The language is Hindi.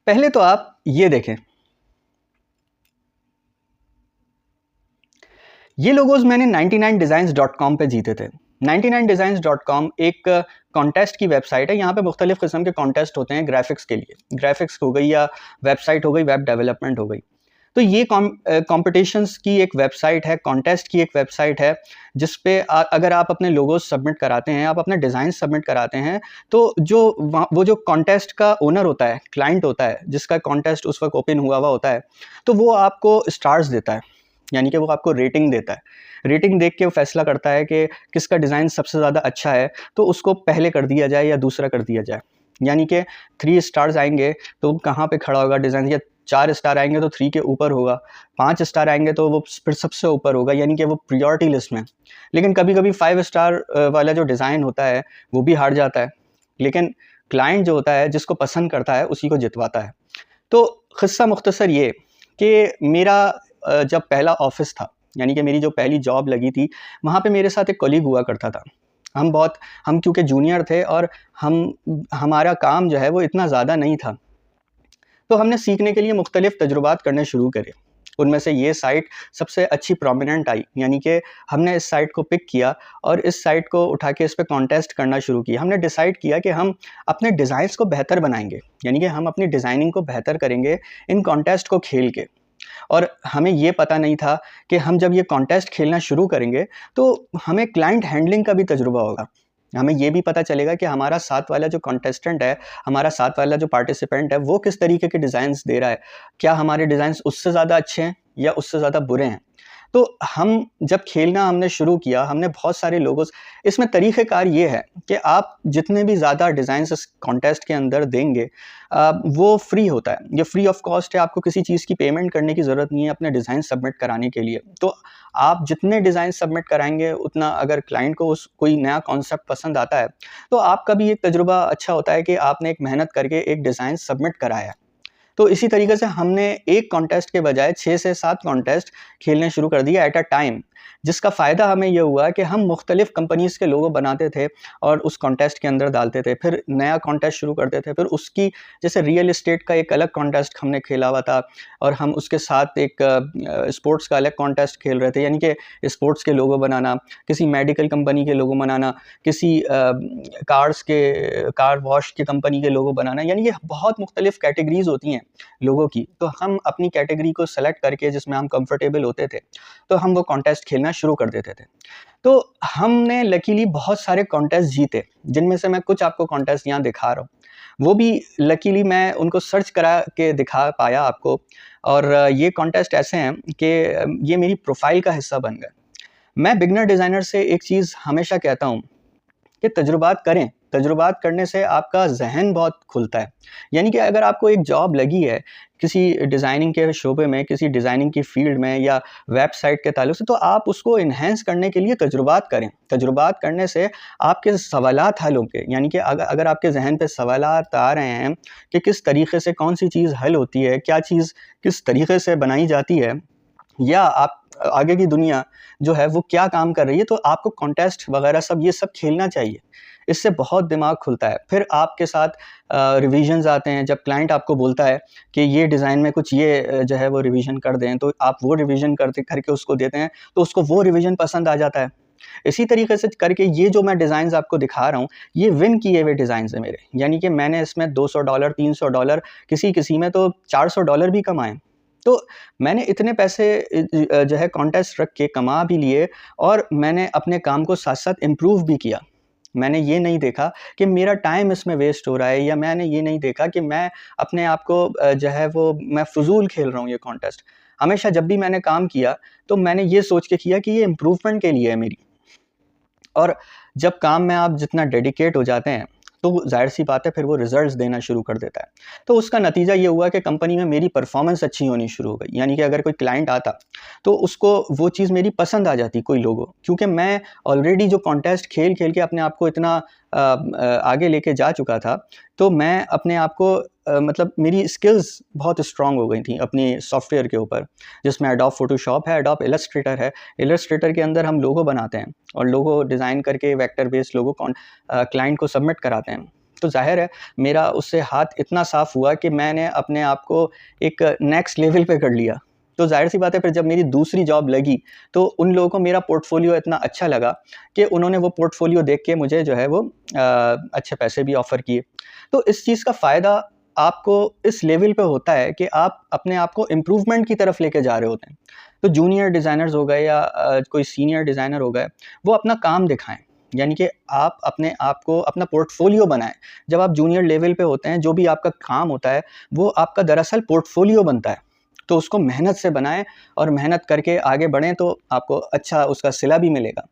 पहले तो आप ये देखें, ये लोगोज मैंने 99designs.com पे जीते थे। 99designs.com एक कॉन्टेस्ट की वेबसाइट है। यहाँ पे मुख्तलिफ किस्म के कॉन्टेस्ट होते हैं ग्राफिक्स के लिए, ग्राफिक्स हो गई या वेबसाइट हो गई, वेब डेवलपमेंट हो गई। तो ये कॉम्पिटिशंस की एक वेबसाइट है, कॉन्टेस्ट की एक वेबसाइट है, जिस पे अगर आप अपने लोगोज सबमिट कराते हैं, आप अपने डिज़ाइन सबमिट कराते हैं, तो वो जो कॉन्टेस्ट का ओनर होता है, क्लाइंट होता है, जिसका कॉन्टेस्ट उस वक्त ओपन हुआ होता है, तो वो आपको स्टार्स देता है, यानी कि वो आपको रेटिंग देता है। रेटिंग देख के वो फैसला करता है कि किसका डिज़ाइन सबसे ज़्यादा अच्छा है, तो उसको पहले कर दिया जाए या दूसरा कर दिया जाए। यानी कि 3 स्टार्स आएंगे तो कहाँ पे खड़ा होगा डिज़ाइन, या 4 स्टार आएंगे तो 3 के ऊपर होगा, 5 स्टार आएंगे तो वो फिर सबसे ऊपर होगा, यानी कि वो प्रायोरिटी लिस्ट में। लेकिन कभी कभी 5 स्टार वाला जो डिज़ाइन होता है वो भी हार जाता है, लेकिन क्लाइंट जो होता है, जिसको पसंद करता है, उसी को जितवाता है। तो क़िस्सा मुख्तसर ये कि मेरा जब पहला ऑफिस था, यानी कि मेरी जो पहली जॉब लगी थी, वहाँ पे मेरे साथ एक कलीग हुआ करता था। हम क्योंकि जूनियर थे और हमारा काम जो है वो इतना ज़्यादा नहीं था, तो हमने सीखने के लिए मुख्तलिफ तजुर्बात करने शुरू करे। उनमें से ये साइट सबसे अच्छी प्रोमिनेंट आई, यानी कि हमने इस साइट को पिक किया और इस साइट को उठा के इस पर कॉन्टेस्ट करना शुरू किया। हमने डिसाइड किया कि हम अपने डिज़ाइंस को बेहतर बनाएंगे, यानी कि हम अपनी डिज़ाइनिंग को बेहतर करेंगे इन कॉन्टेस्ट को खेल के। और हमें ये पता नहीं था कि हम जब ये कॉन्टेस्ट खेलना शुरू करेंगे तो हमें क्लाइंट हैंडलिंग का भी तजुर्बा होगा। हमें ये भी पता चलेगा कि हमारा साथ वाला जो कॉन्टेस्टेंट है, हमारा साथ वाला जो पार्टिसिपेंट है, वो किस तरीके के डिज़ाइंस दे रहा है। क्या हमारे डिज़ाइंस उससे ज़्यादा अच्छे हैं या उससे ज़्यादा बुरे हैं। तो हम जब खेलना हमने शुरू किया, हमने बहुत सारे लोगों, इसमें तरीक़ेकार ये है कि आप जितने भी ज़्यादा डिज़ाइंस इस कॉन्टेस्ट के अंदर देंगे, वो फ्री होता है, ये फ्री ऑफ कॉस्ट है। आपको किसी चीज़ की पेमेंट करने की ज़रूरत नहीं है अपने डिज़ाइन सबमिट कराने के लिए। तो आप जितने डिज़ाइन सबमिट कराएंगे, उतना अगर क्लाइंट को कोई नया कॉन्सेप्ट पसंद आता है, तो आपका भी एक तजुर्बा अच्छा होता है कि आपने एक मेहनत करके एक डिज़ाइन सबमिट कराया है। तो इसी तरीके से हमने एक कॉन्टेस्ट के बजाय 6 से 7 कॉन्टेस्ट खेलने शुरू कर दिए एट अ टाइम, जिसका फ़ायदा हमें ये हुआ कि हम मुख्तलिफ़ कंपनीज़ के लोगो बनाते थे और उस कॉन्टेस्ट के अंदर डालते थे। फिर नया कॉन्टेस्ट शुरू करते थे, फिर उसकी जैसे रियल एस्टेट का एक अलग कॉन्टेस्ट हमने खेला हुआ था, और हम उसके साथ एक स्पोर्ट्स का अलग कॉन्टेस्ट खेल रहे थे, यानी कि स्पोर्ट्स के लोगो बनाना, किसी मेडिकल कंपनी के लोगो बनाना, किसी कार वॉश की कंपनी के लोगो बनाना, यानी कि बहुत मुख्तलिफ़ कैटेगरीज़ होती हैं लोगों की। तो हम अपनी कैटेगरी को सेलेक्ट करके जिसमें हम कंफर्टेबल होते थे, तो हम वो कॉन्टेस्ट खेलना शुरू कर देते थे। तो हमने लकीली बहुत सारे कॉन्टेस्ट जीते, जिनमें से मैं कुछ आपको कॉन्टेस्ट यहाँ दिखा रहा हूँ। वो भी लकीली मैं उनको सर्च करा के दिखा पाया आपको। और ये कॉन्टेस्ट ऐसे हैं कि ये मेरी प्रोफाइल का हिस्सा बन गए। मैं बिगनर डिज़ाइनर से एक चीज़ हमेशा कहता हूँ कि तजुर्बात करें। तजुर्बात करने से आपका ज़हन बहुत खुलता है। यानी कि अगर आपको एक जॉब लगी है किसी डिज़ाइनिंग के शोबे में, किसी डिज़ाइनिंग की फ़ील्ड में या वेबसाइट के ताल्लुक से, तो आप उसको एनहांस करने के लिए तजुर्बात करें। तजुर्बात करने से आपके सवालात हल होंगे, यानी कि अगर आपके ज़हन पे सवालात आ रहे हैं कि किस तरीके से कौन-सी चीज़ हल होती है, क्या चीज़ किस तरीके से बनाई जाती है, या आप आगे की दुनिया जो है वो क्या काम कर रही है, तो आपको कॉन्टेस्ट वगैरह सब ये सब खेलना चाहिए। इससे बहुत दिमाग खुलता है। फिर आपके साथ रिविजन्स आते हैं, जब क्लाइंट आपको बोलता है कि ये डिज़ाइन में कुछ ये जो है वो रिवीजन कर दें, तो आप वो रिवीजन करके उसको देते हैं, तो उसको वो रिवीजन पसंद आ जाता है। इसी तरीके से करके ये जो मैं डिज़ाइंस आपको दिखा रहा हूँ, ये विन किए हुए डिज़ाइंस हैं मेरे, यानी कि मैंने इसमें $200, $300, किसी में तो $400 भी कमाए। तो मैंने इतने पैसे जो है कॉन्टेस्ट रख के कमा भी लिए, और मैंने अपने काम को साथ-साथ इम्प्रूव भी किया। मैंने ये नहीं देखा कि मेरा टाइम इसमें वेस्ट हो रहा है, या मैंने ये नहीं देखा कि मैं अपने आप को जो है वो मैं फ़ुज़ूल खेल रहा हूँ ये कॉन्टेस्ट। हमेशा जब भी मैंने काम किया, तो मैंने ये सोच के किया कि ये इम्प्रूवमेंट के लिए है मेरी। और जब काम में आप जितना डेडिकेट हो जाते हैं, तो ज़ाहिर-सी बात है फिर वो रिज़ल्ट्स देना शुरू कर देता है। तो उसका नतीजा ये हुआ कि कंपनी में मेरी परफ़ॉर्मेंस अच्छी होनी शुरू हो गई। यानी कि अगर कोई क्लाइंट आता, तो उसको वो चीज़ मेरी पसंद आ जाती, कोई लोगो। क्योंकि मैं ऑलरेडी जो कॉन्टेस्ट खेल-खेल के अपने आप को इतना आगे लेके जा चुका था, तो मैं अपने आप को मतलब मेरी स्किल्स बहुत स्ट्रॉन्ग हो गई थी अपनी सॉफ्टवेयर के ऊपर, जिसमें एडोब फ़ोटोशॉप है, एडोब इलस्ट्रेटर है। इलस्ट्रेटर के अंदर हम लोगो बनाते हैं, और लोगो डिज़ाइन करके वेक्टर बेस्ड लोगो क्लाइंट को सबमिट कराते हैं। तो ज़ाहिर है मेरा उससे हाथ इतना साफ़ हुआ कि मैंने अपने आप को एक नेक्स्ट लेवल पे कर लिया। तो ज़ाहिर-सी बात है फिर जब मेरी दूसरी जॉब लगी, तो उन लोगों को मेरा पोर्टफ़ोलियो इतना अच्छा लगा कि उन्होंने वो पोर्टफ़ोलियो देख के मुझे जो है वो अच्छे पैसे भी ऑफ़र किए। तो इस चीज़ का फ़ायदा आपको इस लेवल पे होता है कि आप अपने आप को इम्प्रूवमेंट की तरफ लेके जा रहे होते हैं। तो जूनियर डिज़ाइनर्स हो गए या कोई सीनियर डिज़ाइनर हो गए, वो अपना काम दिखाएँ। यानी कि आप अपने आप को अपना पोर्टफ़ोलियो बनाएँ। जब आप जूनियर लेवल पे होते हैं, जो भी आपका काम होता है, वो आपका दरअसल पोर्टफ़ोलियो बनता है। तो उसको मेहनत से बनाएँ और मेहनत करके आगे बढ़ें तो आपको अच्छा उसका सिला भी मिलेगा।